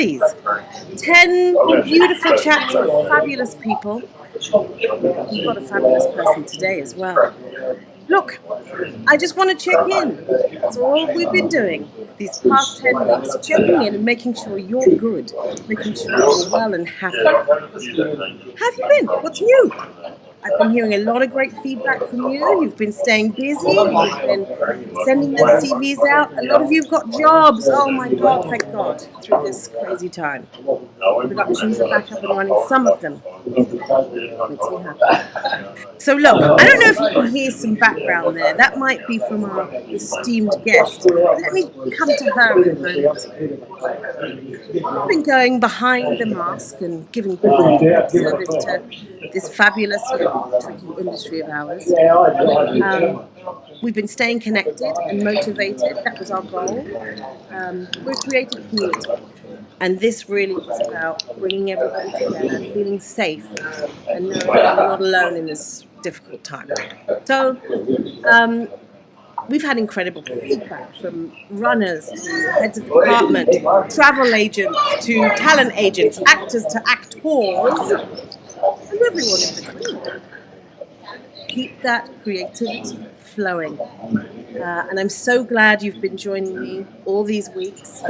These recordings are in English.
Please. 10 beautiful chats with fabulous people. You've got a fabulous person today as well. Look, I just want to check in. That's all we've been doing these past 10 weeks, checking in and making sure you're good, making sure you're well and happy. How have you been? What's new? I've been hearing a lot of great feedback from you. You've been staying busy. You've been sending those CVs out. A lot of you've got jobs. Oh my God, thank God, through this crazy time. Productions are back up and running, some of them. Makes me happy. So look, I don't know if you can hear some background there. That might be from our esteemed guest. But let me come to her in a moment. We've been going behind the mask and giving service to this fabulous yet tricky industry of ours. We've been staying connected and motivated. That was our goal. We're a creative community. And this really is about bringing everybody together, feeling safe, and knowing that you're not alone in this difficult time. So, we've had incredible feedback from runners to heads of department, travel agents to talent agents, actors to actors, and everyone in between. Keep that creativity flowing. And I'm so glad you've been joining me all these weeks.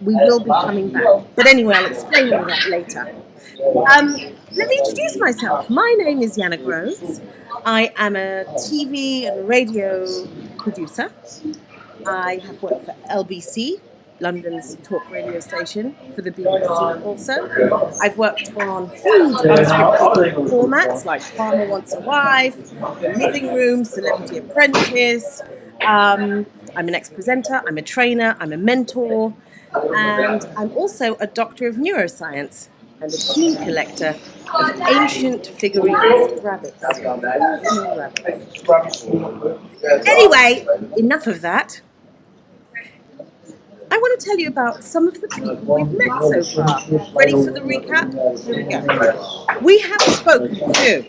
We will be coming back. But anyway, I'll explain all that later. Let me introduce myself. My name is Yana Groves. I am a TV and radio producer. I have worked for LBC, London's talk radio station, for the BBC also. I've worked on huge unscripted formats like Farmer Wants a Wife, The Living Room, Celebrity Apprentice. I'm an ex-presenter, I'm a trainer, I'm a mentor, and I'm also a doctor of neuroscience and a keen collector of ancient figurines of rabbits. Small rabbits. Anyway, enough of that. I want to tell you about some of the people we've met so far. Ready for the recap? Here we go. We have spoken to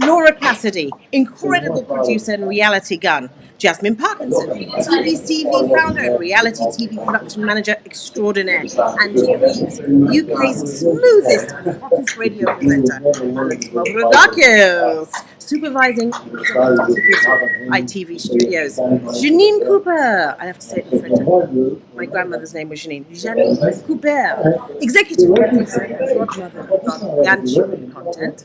Laura Cassidy, incredible producer and reality gun. Jasmine Parkinson, TVCV founder and reality TV production manager extraordinaire. Angie Greaves, UK's smoothest and hottest radio presenter. Alex Mavrodakis, supervising executive producer, ITV Studios. Janine Cooper, I have to say it in French. My grandmother's name was Janine. Janine Cooper, executive producer and godmother of gargantuan content.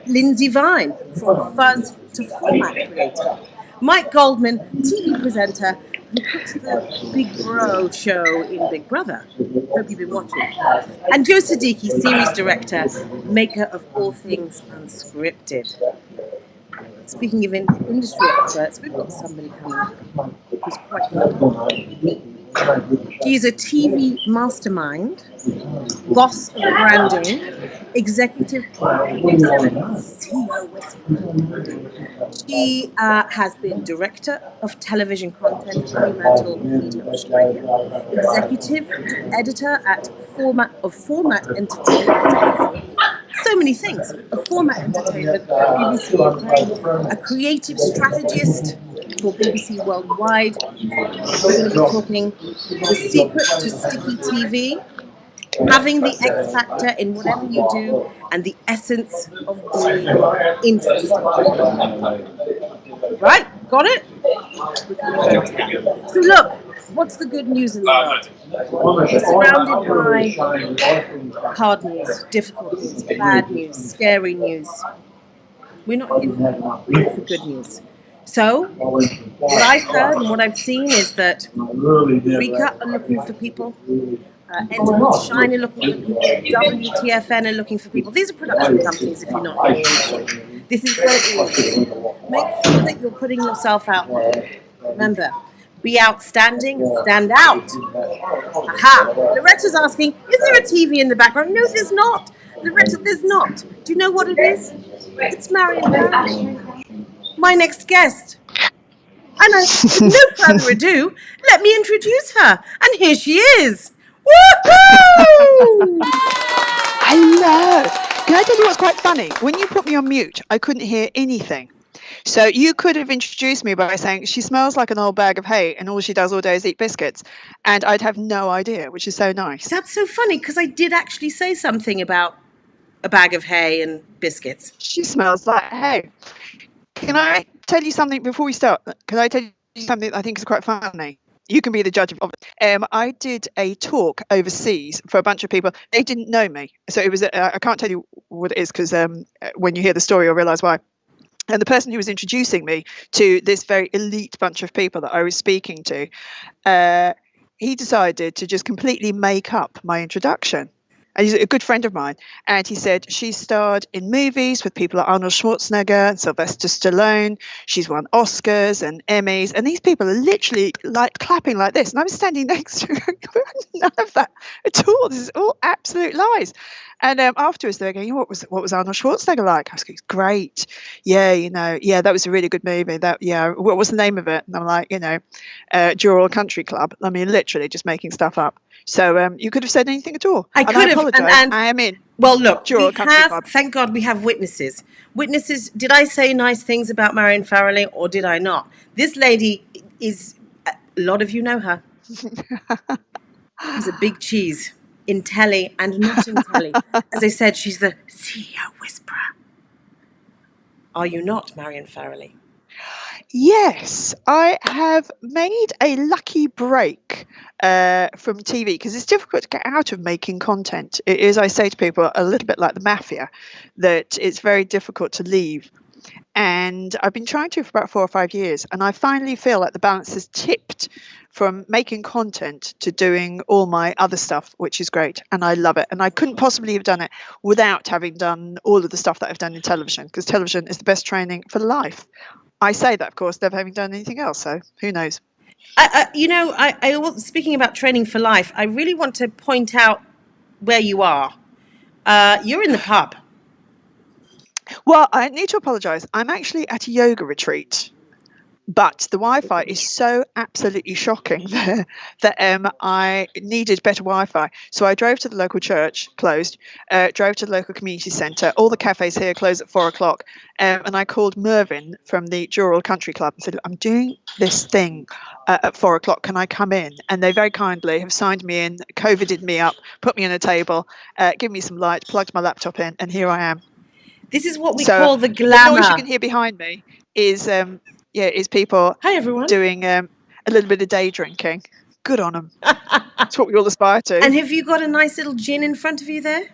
Lindsay Vine, from fuzz to format creator. Mike Goldman, TV presenter, who puts the Big Bro show in Big Brother. Hope you've been watching. And Joe Siddiqui, series director, maker of all things unscripted. Speaking of industry experts, we've got somebody coming up who's quite fun. She is a TV mastermind, boss of branding, executive producer, and CEO whisperer. She has been director of television content at Fremantle Media Australia, executive editor at Format Entertainment. So many things. A Format Entertainment at BBC UK, a creative strategist for BBC Worldwide. We're going to be talking the secret to sticky TV, having the X factor in whatever you do, and the essence of being interesting. Right? Got it? We're coming back to that. So look, what's the good news in the world? We're surrounded by hard news, difficult news, bad news, scary news. We're not here for that. We're here for good news. So, what I've heard and what I've seen is that Rika are looking for people, Enterprise Shine are looking for people, WTFN are looking for people. These are production companies if you're not in the industry. This is great news. Make sure that you're putting yourself out there. Remember, be outstanding, stand out. Aha! Loretta's asking, is there a TV in the background? No, there's not. Loretta, there's not. Do you know what it is? It's Marion Farrelly, my next guest. And with no further ado, let me introduce her. And here she is. Woohoo! Hello. Can I tell you what's quite funny? When you put me on mute, I couldn't hear anything. So you could have introduced me by saying she smells like an old bag of hay and all she does all day is eat biscuits. And I'd have no idea, which is so nice. That's so funny because I did actually say something about a bag of hay and biscuits. She smells like hay. Can I tell you something before we start? Can I tell you something that I think is quite funny? You can be the judge of it. I did a talk overseas for a bunch of people. They didn't know me. So it was, I can't tell you what it is because when you hear the story, you'll realise why. And the person who was introducing me to this very elite bunch of people that I was speaking to, he decided to just completely make up my introduction. And he's a good friend of mine. And he said she starred in movies with people like Arnold Schwarzenegger and Sylvester Stallone. She's won Oscars and Emmys. And these people are literally like clapping like this. And I was standing next to her. None of that at all. This is all absolute lies. And afterwards, they were going, what was Arnold Schwarzenegger like? I was going, great. Yeah, that was a really good movie. What was the name of it? And I'm like, Juror Country Club. I mean, literally just making stuff up. So you could have said anything at all. I could have. And I am in. Well, look, Club. Thank God we have witnesses. Witnesses, did I say nice things about Marion Farrelly or did I not? This lady is, a lot of you know her. She's a big cheese in telly and not in telly. As I said, she's the CEO whisperer. Are you not, Marion Farrelly? Yes, I have made a lucky break from TV because it's difficult to get out of making content. It is, I say to people, a little bit like the mafia, that it's very difficult to leave. And I've been trying to for about 4 or 5 years, and I finally feel like the balance has tipped from making content to doing all my other stuff, which is great, and I love it. And I couldn't possibly have done it without having done all of the stuff that I've done in television, because television is the best training for life. I say that, of course, never having done anything else, so who knows? Speaking about training for life, I really want to point out where you are. You're in the pub. Well, I need to apologise. I'm actually at a yoga retreat, but the Wi-Fi is so absolutely shocking there that I needed better Wi-Fi. So I drove to the local church, closed, drove to the local community centre. All the cafes here close at 4 o'clock. And I called Mervyn from the Juror Country Club and said, I'm doing this thing at 4 o'clock. Can I come in? And they very kindly have signed me in, COVIDed me up, put me on a table, given me some light, plugged my laptop in, and here I am. This is what we call the glamour. The noise you can hear behind me is people doing a little bit of day drinking. Good on them. That's what we all aspire to. And have you got a nice little gin in front of you there?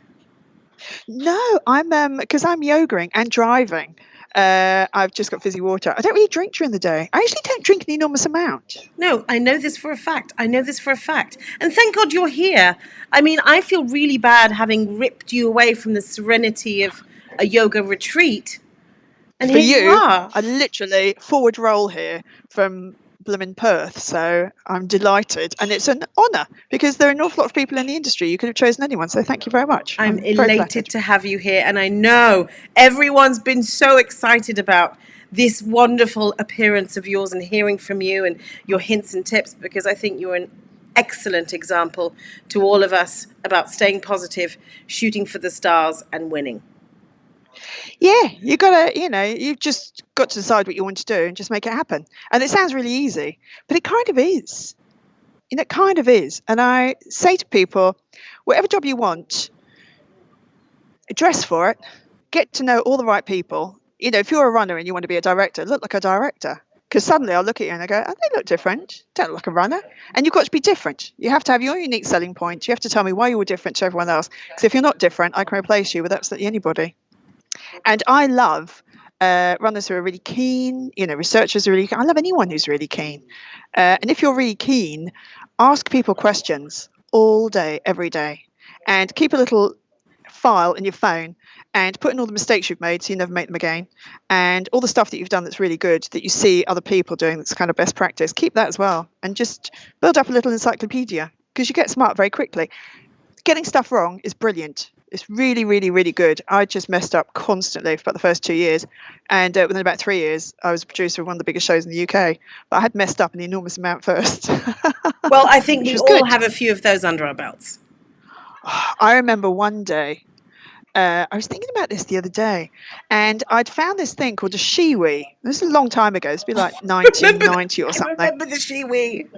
No, I'm because I'm yogaing and driving. I've just got fizzy water. I don't really drink during the day. I actually don't drink an enormous amount. No, I know this for a fact. And thank God you're here. I mean, I feel really bad having ripped you away from the serenity of a yoga retreat. And for here you are. I literally forward roll here from blooming Perth, so I'm delighted, and it's an honour because there are an awful lot of people in the industry. You could have chosen anyone, so thank you very much. I'm elated to have you here, and I know everyone's been so excited about this wonderful appearance of yours and hearing from you and your hints and tips, because I think you're an excellent example to all of us about staying positive, shooting for the stars, and winning. Yeah, you've just got to decide what you want to do and just make it happen. And it sounds really easy, but it kind of is. It kind of is. And I say to people, whatever job you want, dress for it, get to know all the right people. If you're a runner and you want to be a director, look like a director. Because suddenly I'll look at you and I go, oh, they look different. Don't look like a runner. And you've got to be different. You have to have your unique selling point. You have to tell me why you were different to everyone else. Because if you're not different, I can replace you with absolutely anybody. And I love runners who are really keen, researchers who are really keen. I love anyone who's really keen. And if you're really keen, ask people questions all day, every day. And keep a little file in your phone and put in all the mistakes you've made so you never make them again. And all the stuff that you've done that's really good that you see other people doing that's kind of best practice. Keep that as well. And just build up a little encyclopedia because you get smart very quickly. Getting stuff wrong is brilliant. It's really, really, really good. I just messed up constantly for about the first 2 years. And within about 3 years, I was a producer of one of the biggest shows in the UK. But I had messed up an enormous amount first. Well, I think we all have a few of those under our belts. I remember one day, I was thinking about this the other day, and I'd found this thing called a shiwi. This is a long time ago. It's been like 1990 or I something. remember the shiwi.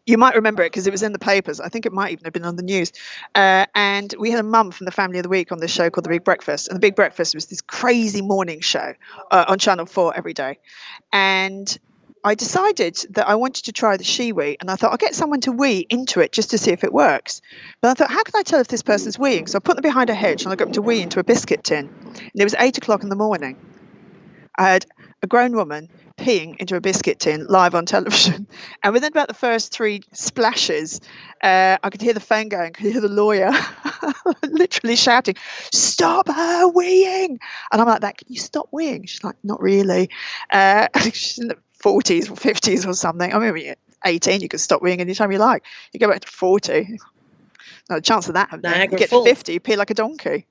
You might remember it because it was in the papers. I think it might even have been on the news. And we had a mum from the Family of the Week on this show called The Big Breakfast. And The Big Breakfast was this crazy morning show on Channel 4 every day. And I decided that I wanted to try the shiwi, and I thought I'll get someone to wee into it just to see if it works. But I thought, how can I tell if this person's weeing? So I put them behind a hedge and I got them to wee into a biscuit tin. And it was 8 o'clock in the morning. I had a grown woman peeing into a biscuit tin live on television, and within about the first 3 splashes, I could hear the phone going, could hear the lawyer literally shouting, "Stop her weeing!" And I'm like, "That, can you stop weeing?" She's like, "Not really." She's in the 40s or 50s or something. I mean, when you're 18, you can stop weeing anytime you like. You go back to 40, no chance of that happening. Niagara You get Falls. to 50, you pee like a donkey.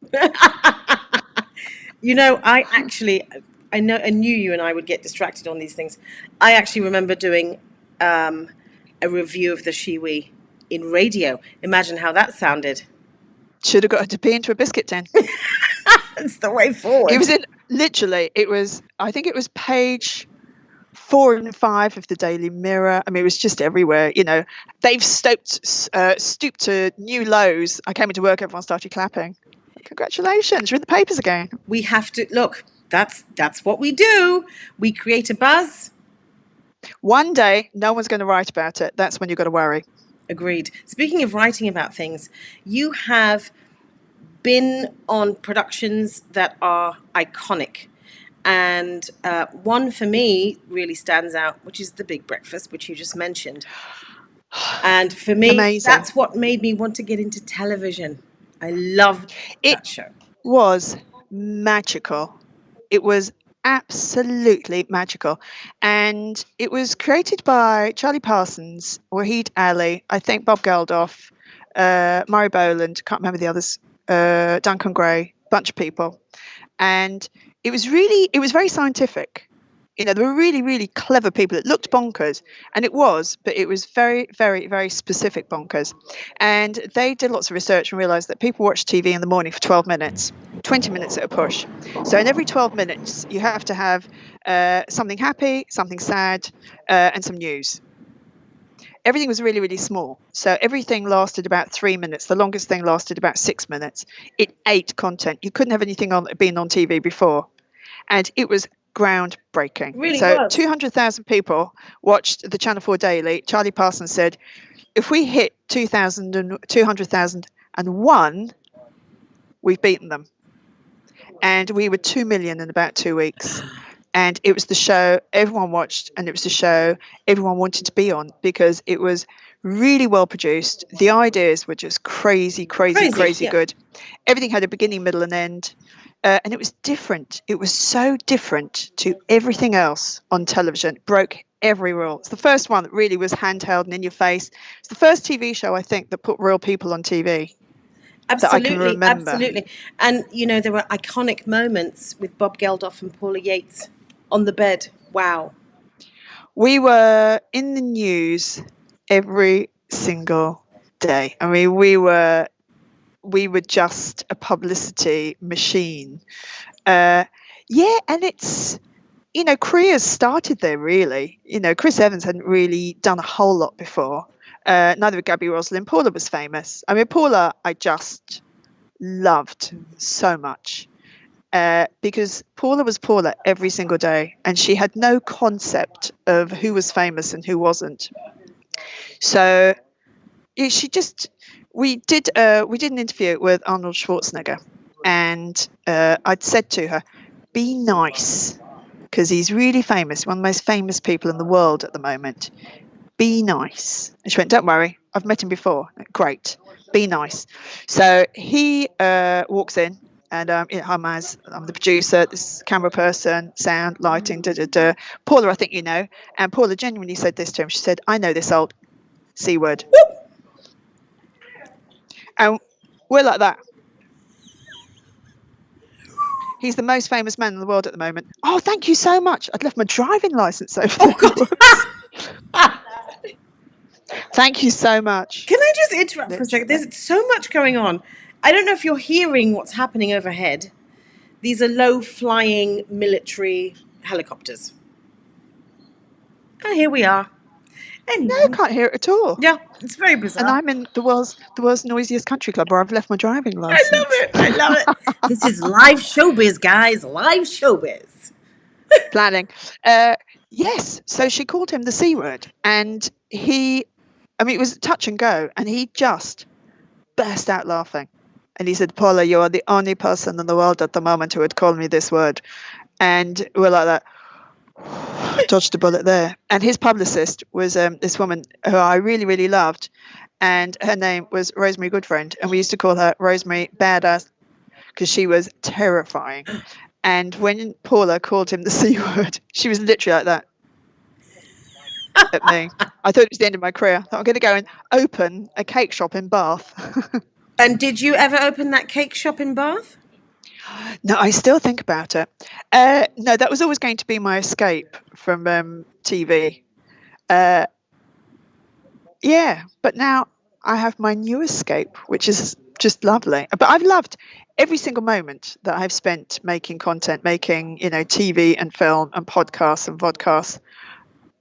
You know, I knew you and I would get distracted on these things. I actually remember doing a review of the shiwi in radio. Imagine how that sounded. Should have got her to pee into a biscuit tin. It's the way forward. It was I think it was page 4 and 5 of the Daily Mirror. I mean, it was just everywhere. You know, they've stooped to new lows. I came into work, everyone started clapping. Congratulations, you're in the papers again. We have to look. That's what we do. We create a buzz. One day, no one's going to write about it. That's when you've got to worry. Agreed. Speaking of writing about things, you have been on productions that are iconic. And one for me really stands out, which is The Big Breakfast, which you just mentioned. And for me, Amazing. That's what made me want to get into television. I loved that show. It was magical. It was absolutely magical. And it was created by Charlie Parsons, Wahid Ali, I think Bob Geldof, Murray Boland, can't remember the others, Duncan Gray, bunch of people. And it was very scientific. You know, there were really, really clever people. It looked bonkers, and it was, but it was very, very, very specific bonkers. And they did lots of research and realized that people watch TV in the morning for 12 minutes, 20 minutes at a push. So in every 12 minutes, you have to have something happy, something sad, and some news. Everything was really, really small. So everything lasted about 3 minutes. The longest thing lasted about 6 minutes. It ate content. You couldn't have anything been on TV before. And it was groundbreaking. Really so was. 200,000 people watched the Channel 4 Daily. Charlie Parsons said, if we hit 200,001, we've beaten them. And we were 2 million in about 2 weeks. And it was the show everyone watched, and it was the show everyone wanted to be on because it was really well produced. The ideas were just crazy yeah. good. Everything had a beginning, middle, and end. And it was different. It was so different to everything else on television. It broke every rule. It's the first one that really was handheld and in your face. It's the first TV show, I think, that put real people on TV. Absolutely, absolutely. And, you know, there were iconic moments with Bob Geldof and Paula Yates on the bed. Wow. We were in the news every single day. I mean, we were just a publicity machine. And it's, you know, careers started there, really. You know, Chris Evans hadn't really done a whole lot before. Neither had Gabby Roslin. Paula was famous. I mean, Paula, I just loved so much because Paula was Paula every single day, and she had no concept of who was famous and who wasn't. So we did an interview with Arnold Schwarzenegger, and I'd said to her, be nice, because he's really famous, one of the most famous people in the world at the moment. Be nice. And she went, don't worry, I've met him before. Great, be nice. So he walks in, and hi Maz, I'm the producer, this camera person, sound, lighting, Paula, I think you know. And Paula genuinely said this to him. She said, I know this old C word. And we're like that. He's the most famous man in the world at the moment. Oh, thank you so much. I'd left my driving license over there. Thank you so much. Can I just interrupt for a second? There's so much going on. I don't know if you're hearing what's happening overhead. These are low-flying military helicopters. Oh, here we are. No, I Anyway, can't hear it at all. yeah, it's very And bizarre. I'm in the world's noisiest country club where I've left my driving I love license. it. I love it. This is live showbiz, guys. Live showbiz. Planning. Yes. So she called him the C word, and it was touch and go, and he just burst out laughing. And he said, Paula, you are the only person in the world at the moment who would call me this word. And we're like that. Dodged a bullet there. And his publicist was this woman who I really, really loved. And her name was Rosemary Goodfriend. And we used to call her Rosemary Badass because she was terrifying. And when Paula called him the C word, she was literally like that at me. I thought it was the end of my career. I thought I'm going to go and open a cake shop in Bath. And did you ever open that cake shop in Bath? No, I still think about it. No, that was always going to be my escape from TV. Yeah, but now I have my new escape, which is just lovely. But I've loved every single moment that I've spent making content, making, TV and film and podcasts and vodcasts.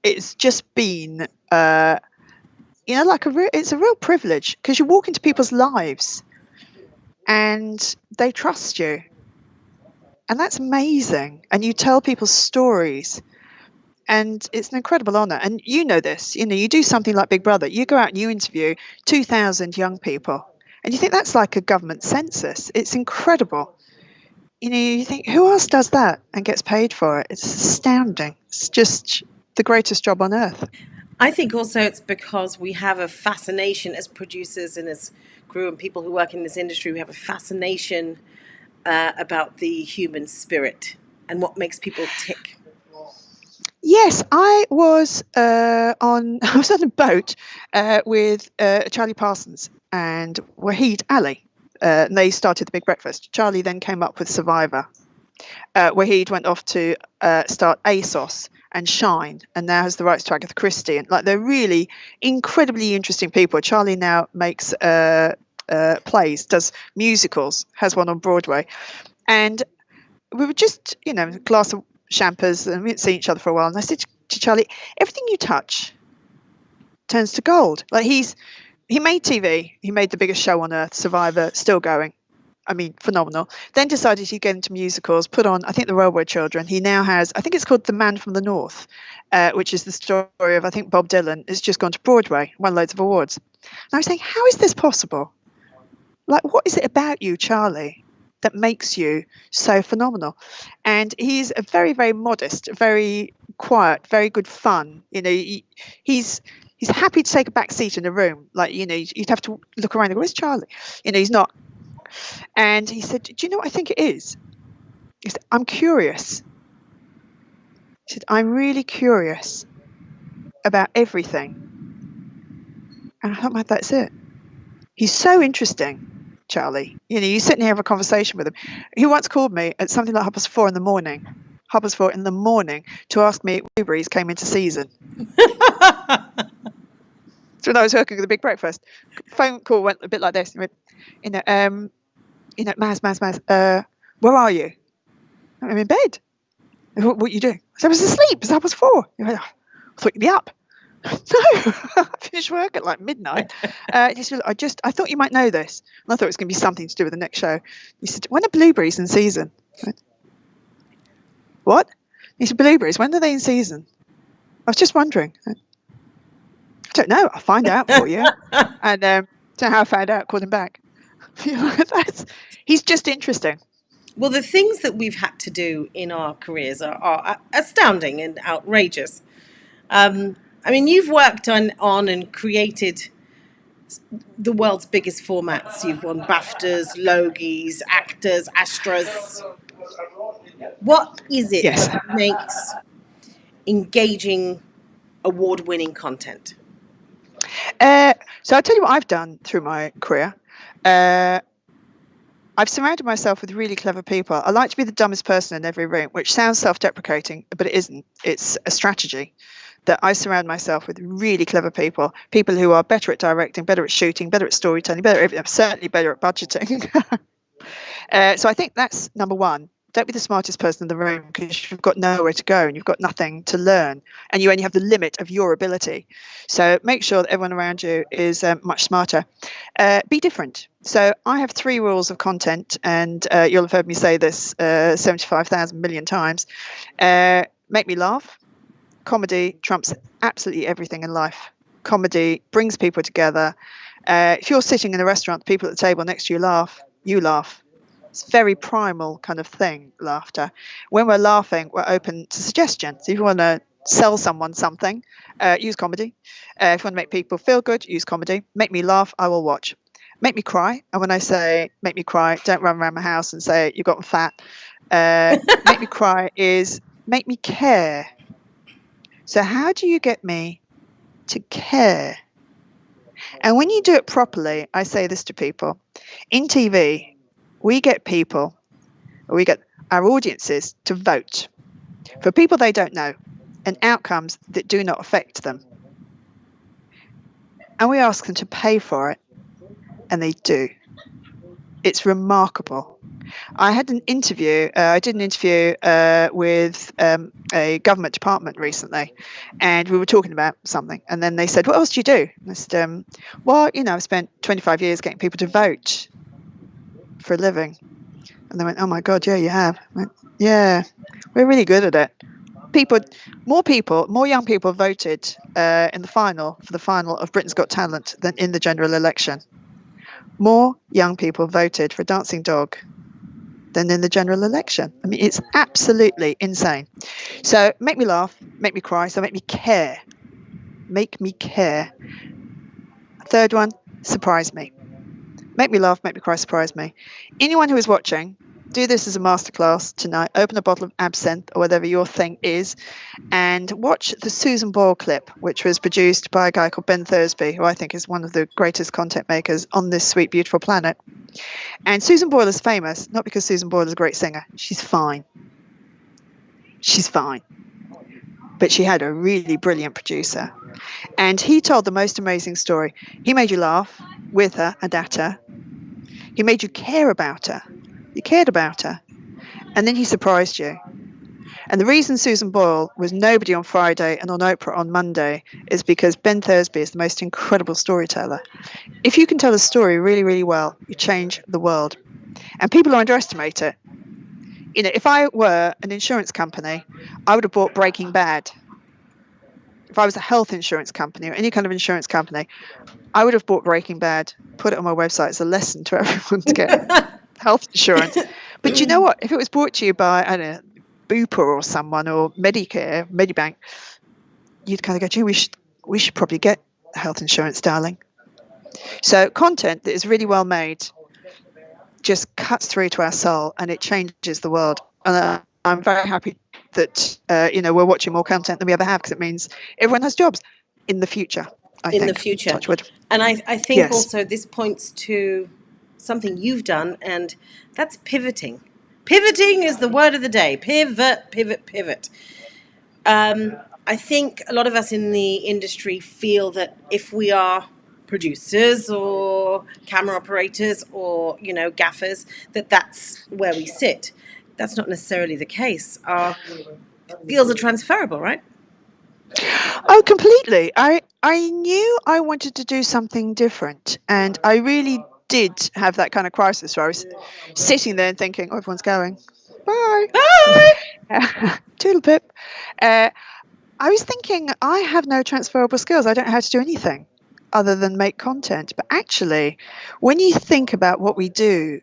It's just been, it's a real privilege because you walk into people's lives and they trust you. And that's amazing. And you tell people stories. And it's an incredible honour. And you know this, you do something like Big Brother. You go out and you interview 2,000 young people. And you think that's like a government census. It's incredible. You think, who else does that and gets paid for it? It's astounding. It's just the greatest job on earth. I think also it's because we have a fascination as producers and as crew and people who work in this industry. We have a fascination about the human spirit and what makes people tick. Yes, I was on a boat with Charlie Parsons and Wahid Ali. And they started the Big Breakfast. Charlie then came up with Survivor. Wahid went off to start ASOS and Shine, and now has the rights to Agatha Christie. And they're really incredibly interesting people. Charlie now makes plays, does musicals, has one on Broadway, and we were just a glass of champers, and we hadn't seen each other for a while. And I said to Charlie, everything you touch turns to gold. He made TV. He made the biggest show on earth, Survivor, still going. I mean, phenomenal. Then decided he'd get into musicals, put on, I think, The Railway Children. He now has, I think it's called The Man from the North, which is the story of, I think, Bob Dylan. It's just gone to Broadway, won loads of awards. And I was saying, how is this possible? What is it about you, Charlie, that makes you so phenomenal? And he's a very, very modest, very quiet, very good fun. He's happy to take a back seat in a room. You'd have to look around and go, where's Charlie? He's not. And he said, do you know what I think it is? He said, I'm curious. He said, I'm really curious about everything. And I thought, that's it. He's so interesting, Charlie. You sit and have a conversation with him. He once called me at something like 4:30 in the morning. 4:30 in the morning to ask me if blueberries came into season. So when I was working at the Big Breakfast, phone call went a bit like this. He went, Maz, where are you? I'm in bed. What are you doing? I was asleep. It's 4:30. I thought you'd be up. No, I finished work at midnight. He said, I thought you might know this. And I thought it was going to be something to do with the next show. He said, when are blueberries in season? I went, what? He said, blueberries, when are they in season? I was just wondering. I don't know. I'll find out for you. And so how I found out, called him back. He's just interesting. Well, the things that we've had to do in our careers are astounding and outrageous. You've worked on and created the world's biggest formats. You've won BAFTAs, Logies, Actors, Astras. What is it that makes engaging, award-winning content? So I'll tell you what I've done through my career. I've surrounded myself with really clever people. I like to be the dumbest person in every room, which sounds self-deprecating, but it isn't. It's a strategy. that I surround myself with really clever people who are better at directing, better at shooting, better at storytelling, certainly better at budgeting. So I think that's number one. Don't be the smartest person in the room, because you've got nowhere to go and you've got nothing to learn, and you only have the limit of your ability. So make sure that everyone around you is much smarter. Be different. So I have 3 rules of content, and you'll have heard me say this 75,000 million times. Make me laugh. Comedy trumps absolutely everything in life. Comedy brings people together. If you're sitting in a restaurant, the people at the table next to you laugh, you laugh. It's very primal kind of thing, laughter. When we're laughing, we're open to suggestion. So if you want to sell someone something, use comedy. If you want to make people feel good, use comedy. Make me laugh, I will watch. Make me cry. And when I say make me cry, don't run around my house and say you've gotten fat. Make me cry is make me care. So how do you get me to care? And when you do it properly, I say this to people. In TV, we get our audiences to vote for people they don't know and outcomes that do not affect them. And we ask them to pay for it, and they do. It's remarkable. I did an interview with a government department recently, and we were talking about something, and then they said, what else do you do? And I said, well, I've spent 25 years getting people to vote for a living. And they went, oh my God, yeah, you have. I went, yeah, we're really good at it. More young people voted for the final of Britain's Got Talent than in the general election. More young people voted for a dancing dog than in the general election. I mean, it's absolutely insane. So make me laugh, make me cry, so make me care. Make me care. Third one, surprise me. Make me laugh, make me cry, surprise me. Anyone who is watching, do this as a masterclass tonight. Open a bottle of absinthe or whatever your thing is, and watch the Susan Boyle clip, which was produced by a guy called Ben Thursby, who I think is one of the greatest content makers on this sweet, beautiful planet. And Susan Boyle is famous, not because Susan Boyle is a great singer. She's fine. She's fine. But she had a really brilliant producer. And he told the most amazing story. He made you laugh with her and at her. He made you care about her. You cared about her. And then he surprised you. And the reason Susan Boyle was nobody on Friday and on Oprah on Monday is because Ben Thursby is the most incredible storyteller. If you can tell a story really, really well, you change the world. And people underestimate it. If I were an insurance company, I would have bought Breaking Bad. If I was a health insurance company or any kind of insurance company, I would have bought Breaking Bad, put it on my website as a lesson to everyone to get health insurance. But you know what? If it was brought to you by, I don't know, Bupa or someone, or Medicare, Medibank, you'd kind of go, gee, we should probably get health insurance, darling. So content that is really well made just cuts through to our soul, and it changes the world. And I'm very happy that we're watching more content than we ever have, because it means everyone has jobs in the future. I think. The future. Touch wood. And I think yes. Also this points to something you've done, and that's pivoting. Pivoting is the word of the day. Pivot, pivot, pivot. I think a lot of us in the industry feel that if we are producers or camera operators or, gaffers, that's where we sit. That's not necessarily the case. Our skills are transferable, right? Oh, completely. I knew I wanted to do something different, and I really did have that kind of crisis where I was sitting there and thinking, oh, everyone's going. Bye. Bye. Toodle pip. I was thinking, I have no transferable skills. I don't know how to do anything other than make content. But actually, when you think about what we do,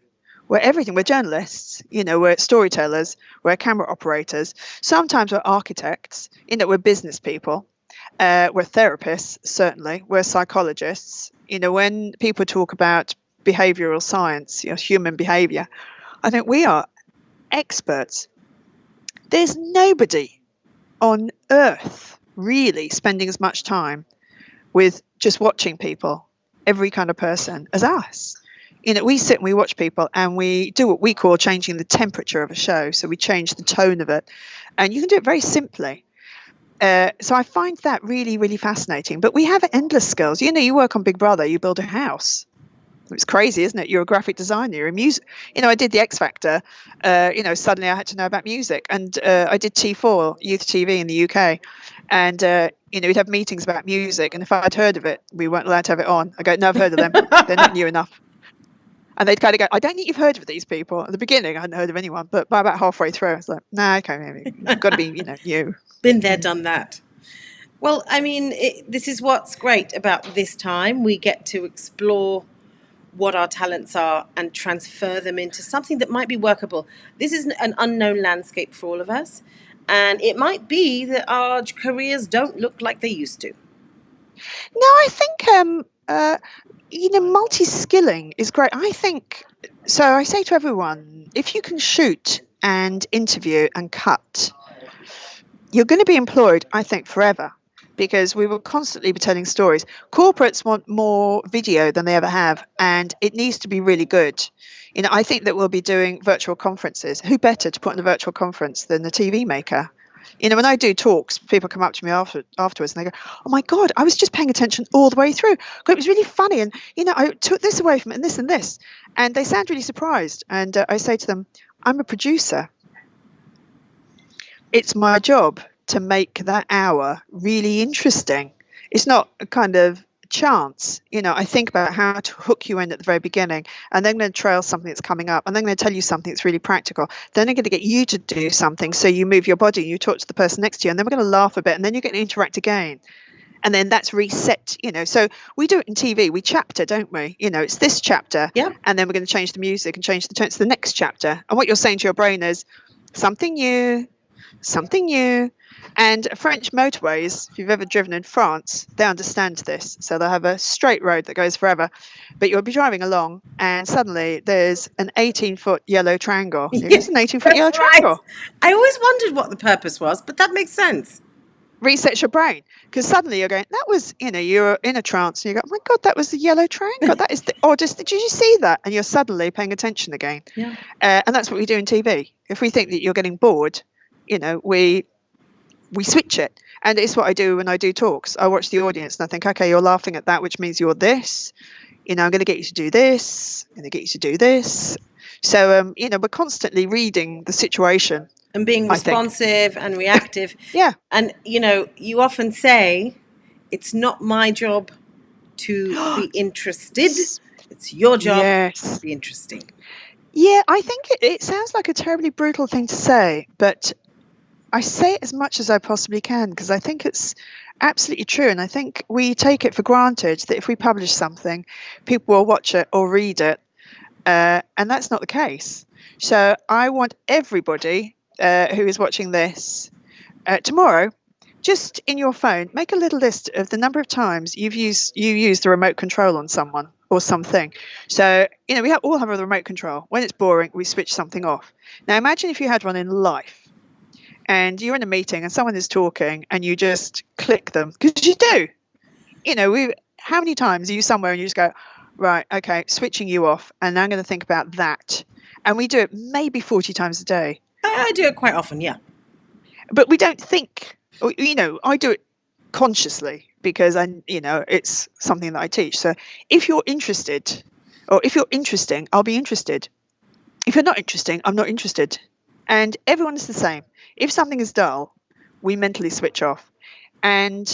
we're everything. We're journalists, we're storytellers, we're camera operators. Sometimes we're architects, we're business people. We're therapists, certainly. We're psychologists. When people talk about behavioral science, human behavior, I think we are experts. There's nobody on earth really spending as much time with just watching people, every kind of person, as us. We sit and we watch people, and we do what we call changing the temperature of a show. So we change the tone of it, and you can do it very simply. So I find that really, really fascinating. But we have endless skills. You know, you work on Big Brother, you build a house. It's crazy, isn't it? You're a graphic designer, you're a music. You know, I did the X Factor. Suddenly I had to know about music, and I did T4 Youth TV in the UK, and we'd have meetings about music. And if I'd heard of it, we weren't allowed to have it on. I go, no, I've heard of them. They're not new enough. And they'd kind of go, I don't think you've heard of these people. At the beginning, I hadn't heard of anyone, but by about halfway through, I was like, nah, okay, maybe you've got to be, new. Been there, done that. Well, I mean, this is what's great about this time. We get to explore what our talents are and transfer them into something that might be workable. This is an unknown landscape for all of us. And it might be that our careers don't look like they used to. No, I think, multi-skilling is great. I think, so I say to everyone, if you can shoot and interview and cut, you're going to be employed, I think, forever, because we will constantly be telling stories. Corporates want more video than they ever have, and it needs to be really good. I think that we'll be doing virtual conferences. Who better to put in a virtual conference than the TV maker? When I do talks, people come up to me afterwards and they go, oh my God, I was just paying attention all the way through. It was really funny. And, I took this away from it and this and this. And they sound really surprised. And I say to them, I'm a producer. It's my job to make that hour really interesting. It's not a kind of chance. I think about how to hook you in at the very beginning, and then I'm going to trail something that's coming up, and then I'm going to tell you something that's really practical. Then I'm going to get you to do something, so you move your body, you talk to the person next to you, and then we're going to laugh a bit, and then you're going to interact again. And then that's reset, So we do it in TV. We chapter, don't we? It's this chapter, and then we're going to change the music and change the tone to the next chapter. And what you're saying to your brain is something new, something new. And French motorways, if you've ever driven in France, they understand this. So they'll have a straight road that goes forever. But you'll be driving along and suddenly there's an 18-foot yellow triangle. It's an 18-foot yellow triangle. I always wondered what the purpose was, but that makes sense. Resets your brain, because suddenly you're going, that was, you're in a trance and you go, oh my God, that was the yellow triangle. That is did you see that? And you're suddenly paying attention again. Yeah. And that's what we do in TV. If we think that you're getting bored, we switch it. And it's what I do when I do talks. I watch the audience and I think, okay, you're laughing at that, which means you're this. I'm going to get you to do this. I'm going to get you to do this. So, we're constantly reading the situation. And being responsive and reactive. Yeah. And, you often say, it's not my job to be interested. It's your job to be interesting. Yeah, I think it sounds like a terribly brutal thing to say, but I say it as much as I possibly can because I think it's absolutely true. And I think we take it for granted that if we publish something, people will watch it or read it. And that's not the case. So I want everybody who is watching this tomorrow, just in your phone, make a little list of the number of times you used the remote control on someone or something. So, we all have a remote control. When it's boring, we switch something off. Now, imagine if you had one in life. And you're in a meeting and someone is talking and you just click them because you do. How many times are you somewhere and you just go, right, okay, switching you off. And now I'm going to think about that. And we do it maybe 40 times a day. I do it quite often, yeah. But we don't think, I do it consciously because it's something that I teach. So if you're interested or if you're interesting, I'll be interested. If you're not interesting, I'm not interested. And everyone is the same. If something is dull, we mentally switch off. And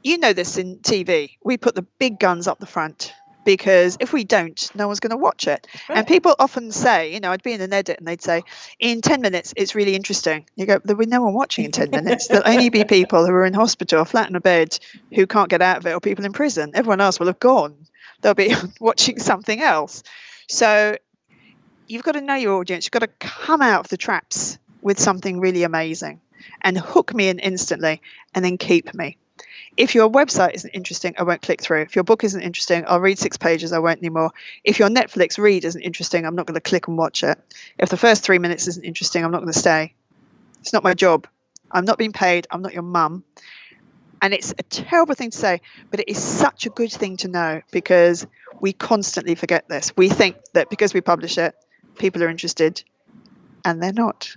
this in TV. We put the big guns up the front because if we don't, no one's going to watch it. Right. And people often say, I'd be in an edit and they'd say, in 10 minutes, it's really interesting. You go, there'll be no one watching in 10 minutes. There'll only be people who are in hospital, flat in a bed, who can't get out of it, or people in prison. Everyone else will have gone. They'll be watching something else. So you've got to know your audience. You've got to come out of the traps with something really amazing and hook me in instantly and then keep me. If your website isn't interesting, I won't click through. If your book isn't interesting, I'll read 6 pages, I won't anymore. If your Netflix read isn't interesting, I'm not going to click and watch it. If the first 3 minutes isn't interesting, I'm not going to stay. It's not my job. I'm not being paid. I'm not your mum. And it's a terrible thing to say, but it is such a good thing to know because we constantly forget this. We think that because we publish it, people are interested, and they're not.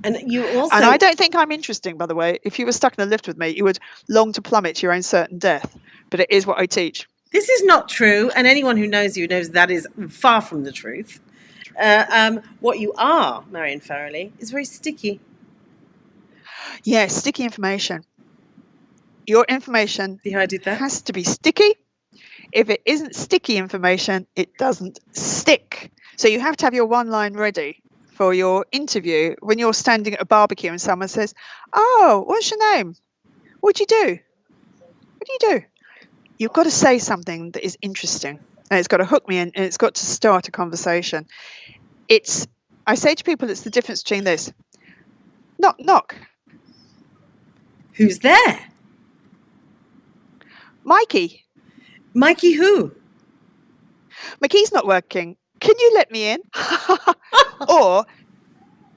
And you also... And I don't think I'm interesting, by the way. If you were stuck in a lift with me, you would long to plummet to your own certain death. But it is what I teach. This is not true, and anyone who knows you knows that is far from the truth. What you are, Marion Farrelly, is very sticky. Yeah, sticky information. Your information See how I did that? has to be sticky. If it isn't sticky information, it doesn't stick. So you have to have your one line ready for your interview when you're standing at a barbecue and someone says, "Oh, what's your name? What do you do? What do you do?" You've got to say something that is interesting, and it's got to hook me in, and it's got to start a conversation. I say to people, it's the difference between this. Knock, knock. Who's there? Mikey. Mikey who? My key's not working. Can you let me in? Or,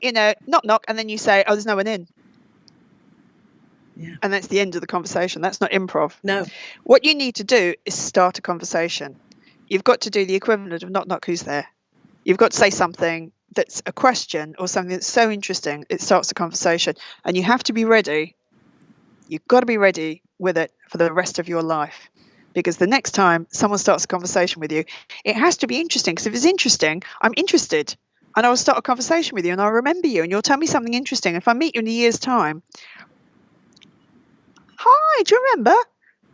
knock, knock, and then you say, "Oh, there's no one in." Yeah. And that's the end of the conversation. That's not improv. No. What you need to do is start a conversation. You've got to do the equivalent of knock, knock, who's there? You've got to say something that's a question or something that's so interesting it starts a conversation. And you have to be ready. You've got to be ready with it for the rest of your life. Because the next time someone starts a conversation with you, it has to be interesting. Because if it's interesting, I'm interested. And I will start a conversation with you and I'll remember you and you'll tell me something interesting. If I meet you in a year's time, "Hi, do you remember?"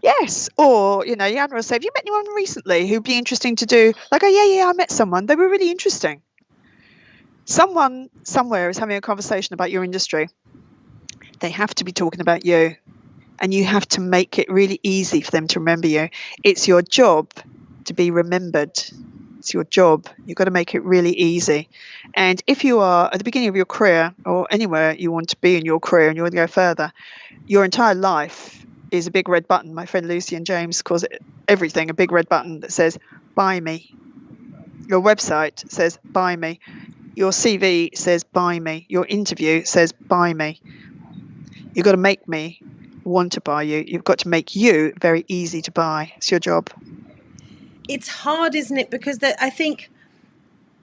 Yes. Or, Yana will say, "Have you met anyone recently who'd be interesting to do?" Like, "Oh, yeah, I met someone. They were really interesting." Someone somewhere is having a conversation about your industry. They have to be talking about you. And you have to make it really easy for them to remember you. It's your job to be remembered. It's your job. You've got to make it really easy. And if you are at the beginning of your career or anywhere you want to be in your career and you want to go further, your entire life is a big red button. My friend Lucy and James calls it everything, a big red button that says, "Buy me." Your website says, "Buy me." Your CV says, "Buy me." Your interview says, "Buy me." You've got to make me want to buy you. You've got to make you very easy to buy. It's your job. It's hard, isn't it? Because I think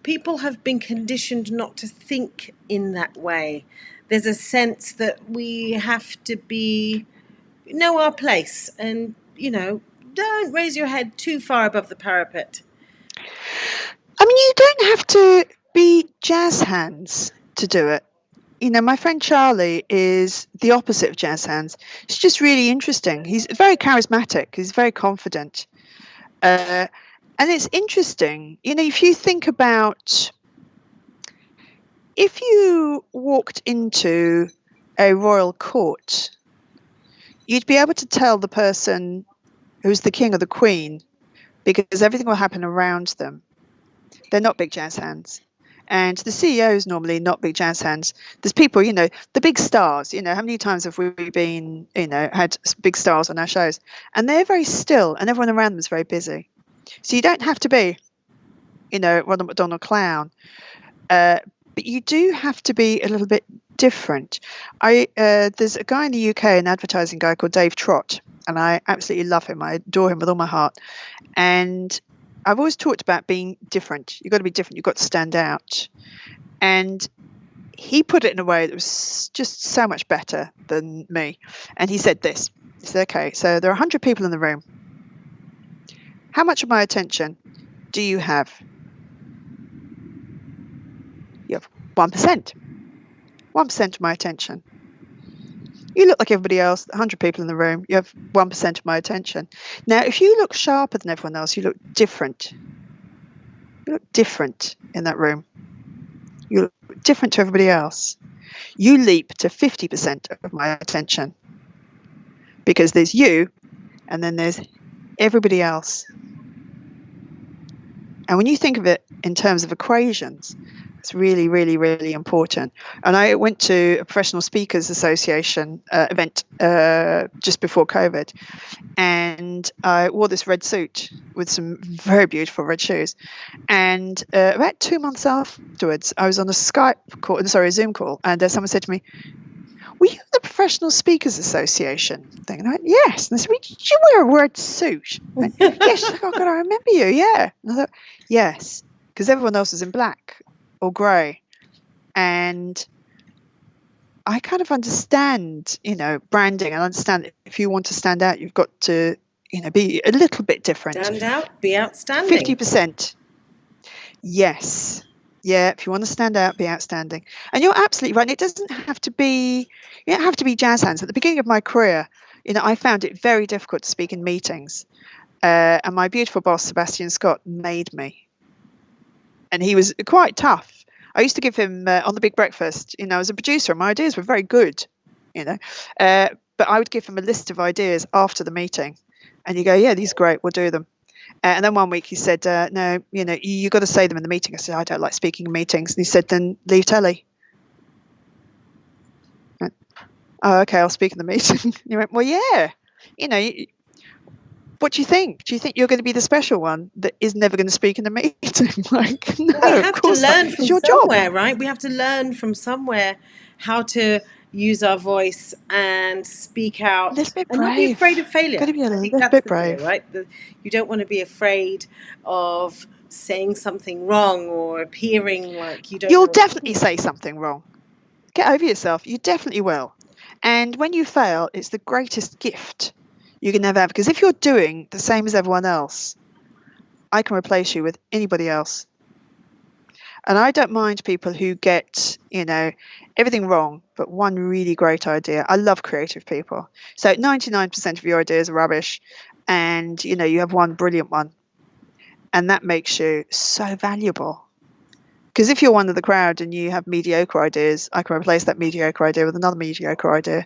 people have been conditioned not to think in that way. There's a sense that we have to know our place and, don't raise your head too far above the parapet. I mean, you don't have to be jazz hands to do it. My friend Charlie is the opposite of jazz hands. It's just really interesting. He's very charismatic. He's very confident. And it's interesting, if you think about, if you walked into a royal court, you'd be able to tell the person who's the king or the queen because everything will happen around them. They're not big jazz hands. And the CEO is normally not big jazz hands. There's people, the big stars, how many times have we been, had big stars on our shows? And they're very still and everyone around them is very busy. So you don't have to be, Ronald McDonald clown. But you do have to be a little bit different. There's a guy in the UK, an advertising guy called Dave Trott, and I absolutely love him. I adore him with all my heart. And I've always talked about being different. You've got to be different. You've got to stand out. And he put it in a way that was just so much better than me. And he said this. He said, "Okay, so there are 100 people in the room. How much of my attention do you have?" "You have 1%. 1% of my attention." "You look like everybody else, 100 people in the room, you have 1% of my attention." Now, if you look sharper than everyone else, you look different. You look different in that room. You look different to everybody else. You leap to 50% of my attention because there's you and then there's everybody else. And when you think of it in terms of equations, it's really, really, really important. And I went to a Professional Speakers Association event just before COVID, and I wore this red suit with some very beautiful red shoes. And about 2 months afterwards, I was on a a Zoom call, and someone said to me, "Were you at the Professional Speakers Association thing?" And I went, "Yes." And they said, "Did you wear a red suit?" I went, "Yes." Like, "Oh God, I remember you." "Yeah." And I thought, yes, because everyone else was in black or grey. And I kind of understand, branding, and understand that if you want to stand out, you've got to, be a little bit different. Stand out, be outstanding. 50%. Yes. Yeah, if you want to stand out, be outstanding. And you're absolutely right. It doesn't have to be, you don't have to be jazz hands. At the beginning of my career, I found it very difficult to speak in meetings. And my beautiful boss, Sebastian Scott, made me. And he was quite tough. I used to give him on the Big Breakfast, as a producer, my ideas were very good, but I would give him a list of ideas after the meeting. And you go, yeah, these are great, we'll do them. And then one week he said, no, you got to say them in the meeting. I said, I don't like speaking in meetings. And he said, then leave telly. I went, oh, okay, I'll speak in the meeting. And he went, well, yeah, what do you think? Do you think you're going to be the special one that is never going to speak in the meeting? Like, no, we have of course to learn not. from It's your somewhere, job. right? We have to learn from somewhere how to use our voice and speak out A little bit and not be brave. afraid of failure. Got to be a I think little that's bit the fear, brave. right? You don't want to be afraid of saying something wrong or appearing like you don't You'll know. definitely say something wrong. Get over yourself. You definitely will. And when you fail, it's the greatest gift you can ever have. Because if you're doing the same as everyone else, I can replace you with anybody else. And I don't mind people who get, everything wrong, but one really great idea. I love creative people. So 99% of your ideas are rubbish, and, you have one brilliant one. And that makes you so valuable. Because if you're one of the crowd and you have mediocre ideas, I can replace that mediocre idea with another mediocre idea.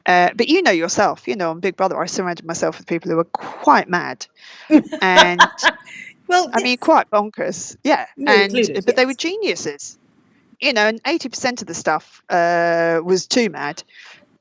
But yourself, on Big Brother, I surrounded myself with people who were quite mad. And Well, I mean, quite bonkers. Yeah. me included, But they yes. were geniuses, and 80% of the stuff was too mad.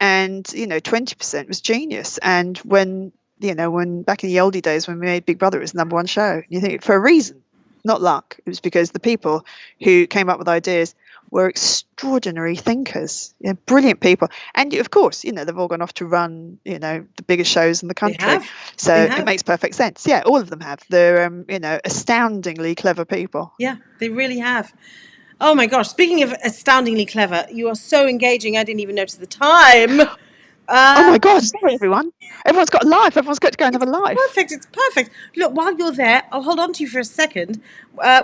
And, 20% was genius. And when back in the oldie days when we made Big Brother, it was the #1 show. You think for a reason, not luck. It was because the people who came up with ideas were extraordinary thinkers, brilliant people. And of course, they've all gone off to run, the biggest shows in the country. have. So They have. it makes perfect sense. Yeah, all of them have. They're, astoundingly clever people. Yeah, they really have. Oh my gosh, speaking of astoundingly clever, you are so engaging, I didn't even notice the time. Oh my God, sorry everyone. Everyone's got a life. Everyone's got to go and have a life. Perfect, it's perfect. Look, while you're there, I'll hold on to you for a second.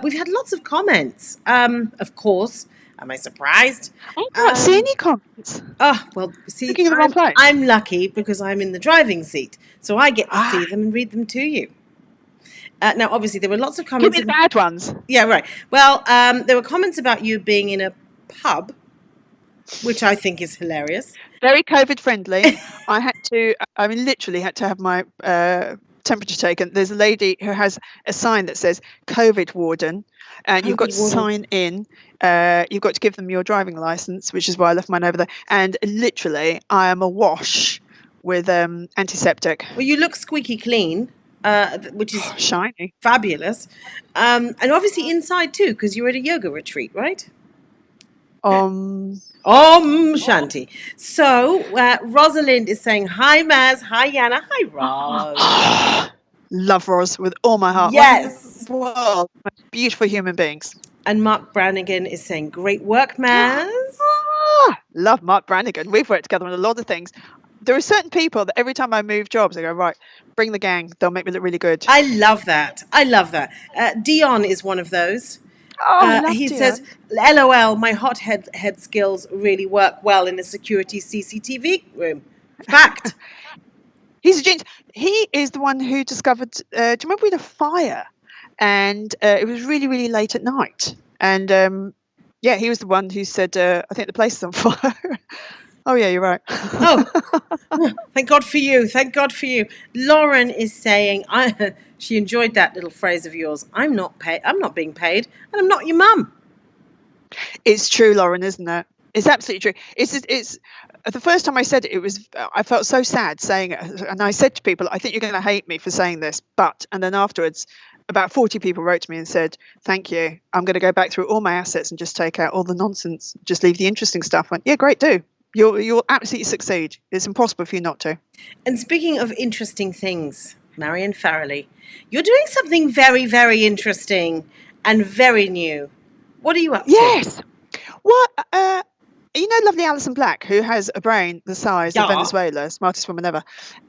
We've had lots of comments. Of course. Am I surprised? I can't see any comments. Oh, well, see, Looking in the wrong place. I'm lucky because I'm in the driving seat, so I get to see them and read them to you. Now, obviously, there were lots of comments. Give me the bad ones. Yeah, right. Well, there were comments about you being in a pub, which I think is hilarious. Very COVID friendly. Literally had to have my temperature taken. There's a lady who has a sign that says COVID warden, and you've got to sign in. You've got to give them your driving license, which is why I left mine over there. And literally, I am awash with antiseptic. Well, you look squeaky clean, which is shiny, fabulous, and obviously inside too, because you're at a yoga retreat, right? Shanti. So Rosalind is saying, hi Maz, hi Yana, hi Ros. Love Ros with all my heart. Yes. Wow, beautiful human beings. And Mark Brannigan is saying, great work, Maz. Love Mark Brannigan. We've worked together on a lot of things. There are certain people that every time I move jobs, I go, right, bring the gang. They'll make me look really good. I love that. Dion is one of those. He Dion. Says, LOL, my hot head skills really work well in a security CCTV room. Fact. He's a genius. He is the one who discovered, do you remember we had a fire? And it was really, really late at night. And he was the one who said, I think the place is on fire. Oh, yeah, you're right. Thank God for you. Thank God for you. Lauren is saying, she enjoyed that little phrase of yours. I'm not being paid, and I'm not your mum. It's true, Lauren, isn't it? It's absolutely true. It's the first time I said it, I felt so sad saying it. And I said to people, I think you're going to hate me for saying this, and then afterwards, about 40 people wrote to me and said, thank you. I'm going to go back through all my assets and just take out all the nonsense, just leave the interesting stuff. I went, yeah, great, do. You'll absolutely succeed. It's impossible for you not to. And speaking of interesting things, Marion Farrelly, you're doing something very, very interesting and very new. What are you up to? Yes. Well, You know, lovely Alison Black, who has a brain the size Yeah. of Venezuela, smartest woman ever.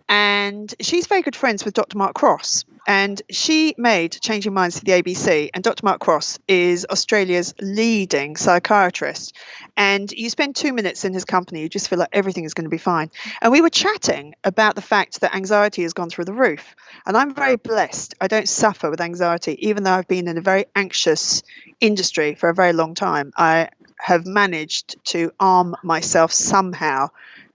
And she's very good friends with Dr. Mark Cross. And she made Changing Minds to the ABC. And Dr. Mark Cross is Australia's leading psychiatrist. And you spend 2 minutes in his company, you just feel like everything is going to be fine. And we were chatting about the fact that anxiety has gone through the roof. And I'm very blessed. I don't suffer with anxiety, even though I've been in a very anxious industry for a very long time. I have managed to arm myself somehow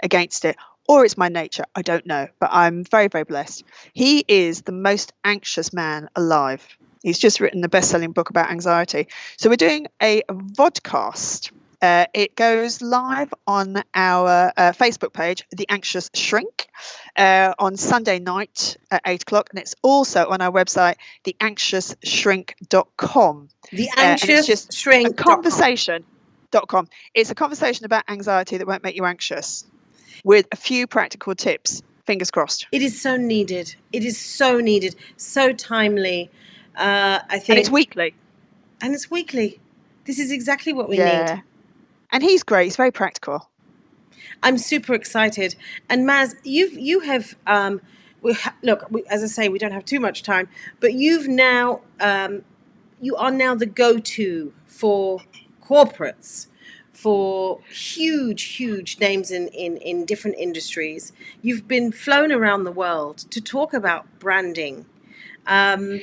against it, or it's my nature, I don't know, but I'm very, very blessed. He is the most anxious man alive. He's just written a best-selling book about anxiety. So we're doing a vodcast. It goes live on our Facebook page, The Anxious Shrink, on Sunday night at 8 o'clock. And it's also on our website, theanxiousshrink.com. theanxiousshrink.com. Conversation.com. It's a conversation about anxiety that won't make you anxious, with a few practical tips. Fingers crossed. It is so needed. It is so needed. So timely. I think. And it's weekly. This is exactly what we need. And he's great. He's very practical. I'm super excited. And Maz, you have as I say, we don't have too much time, but you are now the go-to for corporates, for huge names in different industries. You've been flown around the world to talk about branding. What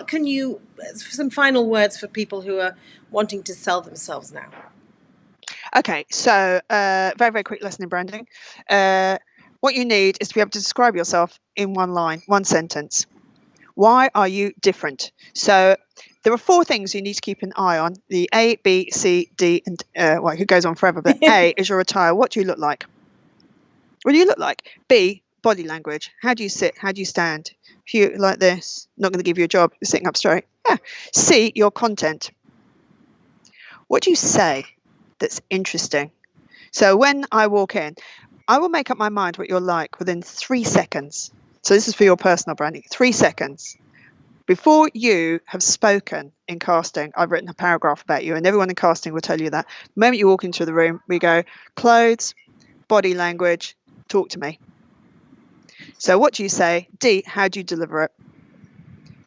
can you, some final words for people who are wanting to sell themselves now? Okay, so very, very quick lesson in branding. What you need is to be able to describe yourself in one line, one sentence. Why are you different? So there are 4 things you need to keep an eye on. The A, B, C, D, and it goes on forever. But A is your attire. What do you look like? What do you look like? B, body language. How do you sit? How do you stand? If you like this, not going to give you a job. You're sitting up straight. Yeah. C, your content. What do you say that's interesting? So when I walk in, I will make up my mind what you're like within 3 seconds. So this is for your personal branding. 3 seconds. Before you have spoken in casting, I've written a paragraph about you, and everyone in casting will tell you that. The moment you walk into the room, we go, clothes, body language, talk to me. So what do you say? D, how do you deliver it?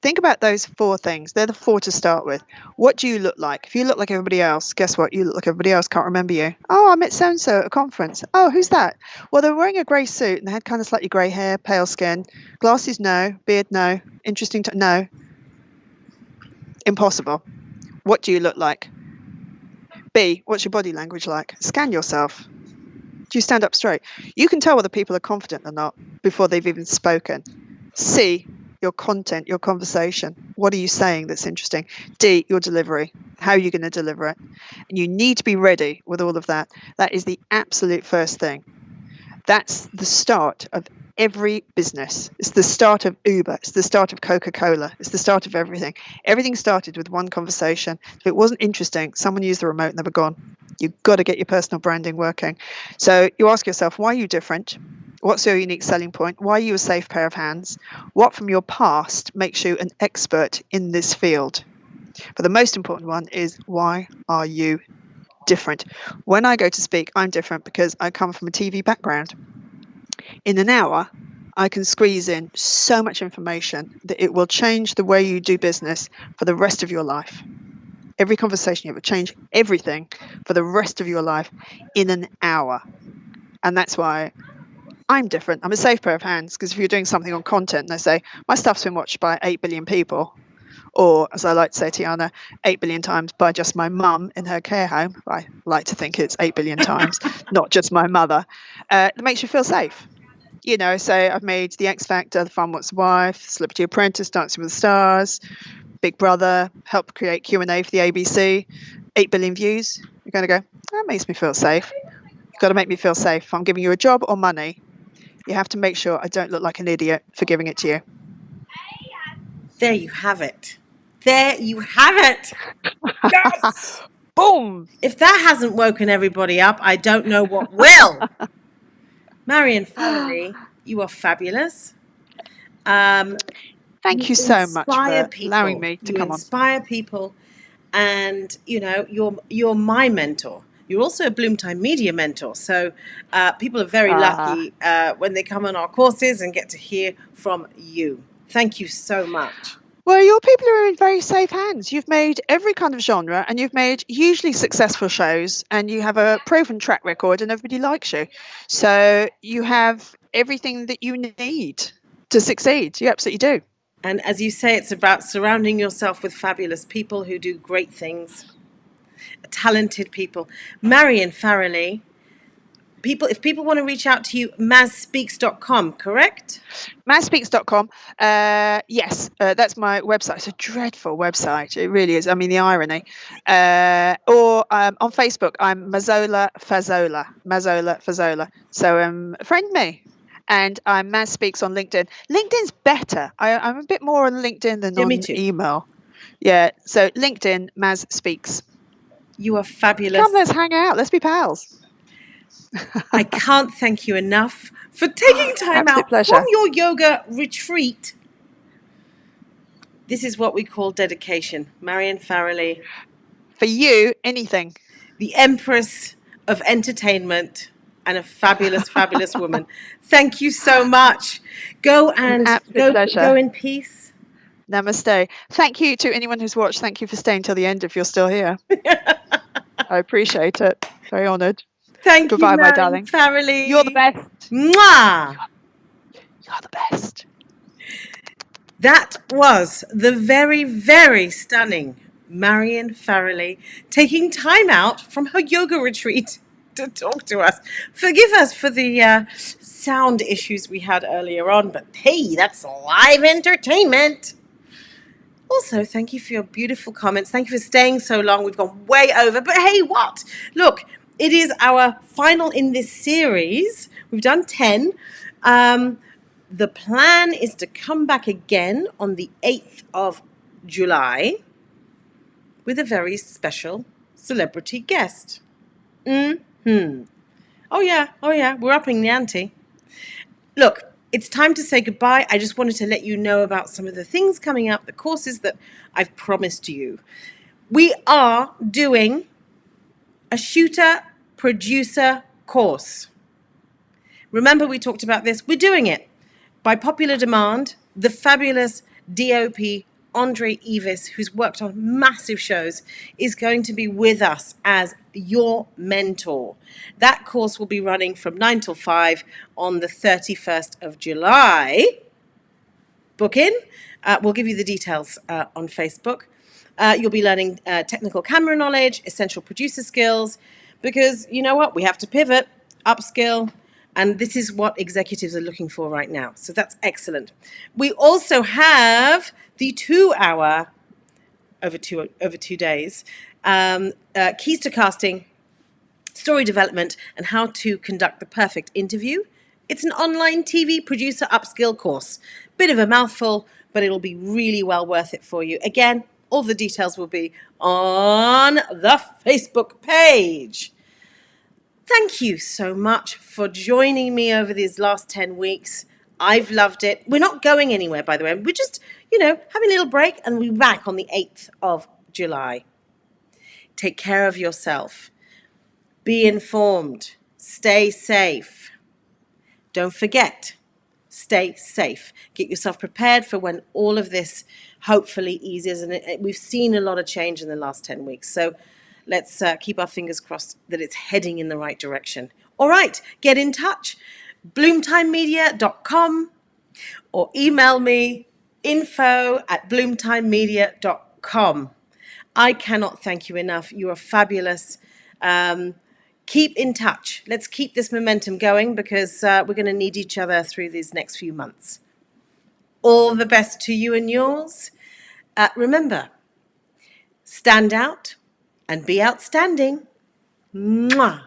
Think about those 4 things. They're the 4 to start with. What do you look like? If you look like everybody else, guess what? You look like everybody else, can't remember you. Oh, I met so-and-so at a conference. Oh, who's that? Well, they were wearing a grey suit and they had kind of slightly grey hair, pale skin. Glasses, no. Beard, no. Interesting, no. Impossible. What do you look like? B, what's your body language like? Scan yourself. Do you stand up straight? You can tell whether people are confident or not before they've even spoken. C, your content, your conversation. What are you saying that's interesting? D, your delivery. How are you going to deliver it? And you need to be ready with all of that. That is the absolute first thing. That's the start of every business. It's the start of Uber. It's the start of Coca-Cola. It's the start of everything. Everything started with one conversation. If it wasn't interesting, someone used the remote and they were gone. You've got to get your personal branding working. So you ask yourself, why are you different? What's your unique selling point? Why are you a safe pair of hands? What from your past makes you an expert in this field? But the most important one is, why are you different? When I go to speak, I'm different because I come from a TV background. In an hour, I can squeeze in so much information that it will change the way you do business for the rest of your life. Every conversation you have will change everything for the rest of your life in an hour. And that's why I'm different. I'm a safe pair of hands, because if you're doing something on content and they say, my stuff's been watched by 8 billion people, or as I like to say, Tiana, 8 billion times by just my mum in her care home. I like to think it's 8 billion times, not just my mother. It makes you feel safe. You know, so I've made The X Factor, The Farm Wants a Wife, Celebrity Apprentice, Dancing with the Stars, Big Brother, helped create Q&A for the ABC, 8 billion views. You're going to go, that makes me feel safe. You've got to make me feel safe. If I'm giving you a job or money, you have to make sure I don't look like an idiot for giving it to you. There you have it. There you have it. Yes! Boom! If that hasn't woken everybody up, I don't know what will. Marion Farrelly, you are fabulous. Thank you so much for allowing me to come on. You inspire people. and you're my mentor. You're also a Bloomtime Media mentor. So people are very lucky when they come on our courses and get to hear from you. Thank you so much. Well, your people are in very safe hands. You've made every kind of genre, and you've made hugely successful shows, and you have a proven track record, and everybody likes you. So you have everything that you need to succeed. You absolutely do. And as you say, it's about surrounding yourself with fabulous people who do great things, talented people. Marion Farrelly, if people want to reach out to you, mazspeaks.com, correct? Mazspeaks.com. Yes, that's my website. It's a dreadful website. It really is. I mean, the irony. Or on Facebook, I'm Mazola Fazola. So friend me. And I'm Maz Speaks on LinkedIn. LinkedIn's better. I'm a bit more on LinkedIn than on email. Yeah, so LinkedIn, Maz Speaks. You are fabulous. Come, let's hang out. Let's be pals. I can't thank you enough for taking time out from your yoga retreat. This is what we call dedication. Marion Farrelly. For you, anything. The Empress of Entertainment and a fabulous, fabulous woman. Thank you so much. Go and go in peace. Namaste. Thank you to anyone who's watched. Thank you for staying till the end if you're still here. I appreciate it. Very honoured. Thank Goodbye, you, my darling. Farrelly. You're the best. Mwah! You're the best. That was the very, very stunning Marion Farrelly taking time out from her yoga retreat to talk to us. Forgive us for the sound issues we had earlier on, but hey, that's live entertainment. Also, thank you for your beautiful comments. Thank you for staying so long. We've gone way over, but hey, what? Look, it is our final in this series. We've done 10. The plan is to come back again on the 8th of July with a very special celebrity guest. Oh yeah, we're upping the ante. Look, it's time to say goodbye. I just wanted to let you know about some of the things coming up, the courses that I've promised you. We are doing a shooter-producer course. Remember we talked about this? We're doing it. By popular demand, the fabulous DOP Andre Evis, who's worked on massive shows, is going to be with us as your mentor. That course will be running from 9 till 5 on the 31st of July. Book in. We'll give you the details on Facebook. You'll be learning technical camera knowledge, essential producer skills, because you know what? We have to pivot, upskill, and this is what executives are looking for right now. So that's excellent. We also have the 2-hour, over 2 days, keys to casting, story development, and how to conduct the perfect interview. It's an online TV producer upskill course. Bit of a mouthful, but it'll be really well worth it for you. Again, all the details will be on the Facebook page. Thank you so much for joining me over these last 10 weeks. I've loved it. We're not going anywhere, by the way. We're just, having a little break, and we'll be back on the 8th of July. Take care of yourself. Be informed. Stay safe. Don't forget, stay safe. Get yourself prepared for when all of this hopefully eases. And we've seen a lot of change in the last 10 weeks. So let's keep our fingers crossed that it's heading in the right direction. All right, get in touch. bloomtimemedia.com or email me info@bloomtimemedia.com. I cannot thank you enough. You are fabulous. Keep in touch. Let's keep this momentum going because we're going to need each other through these next few months. All the best to you and yours. Remember, stand out and be outstanding. Mwah.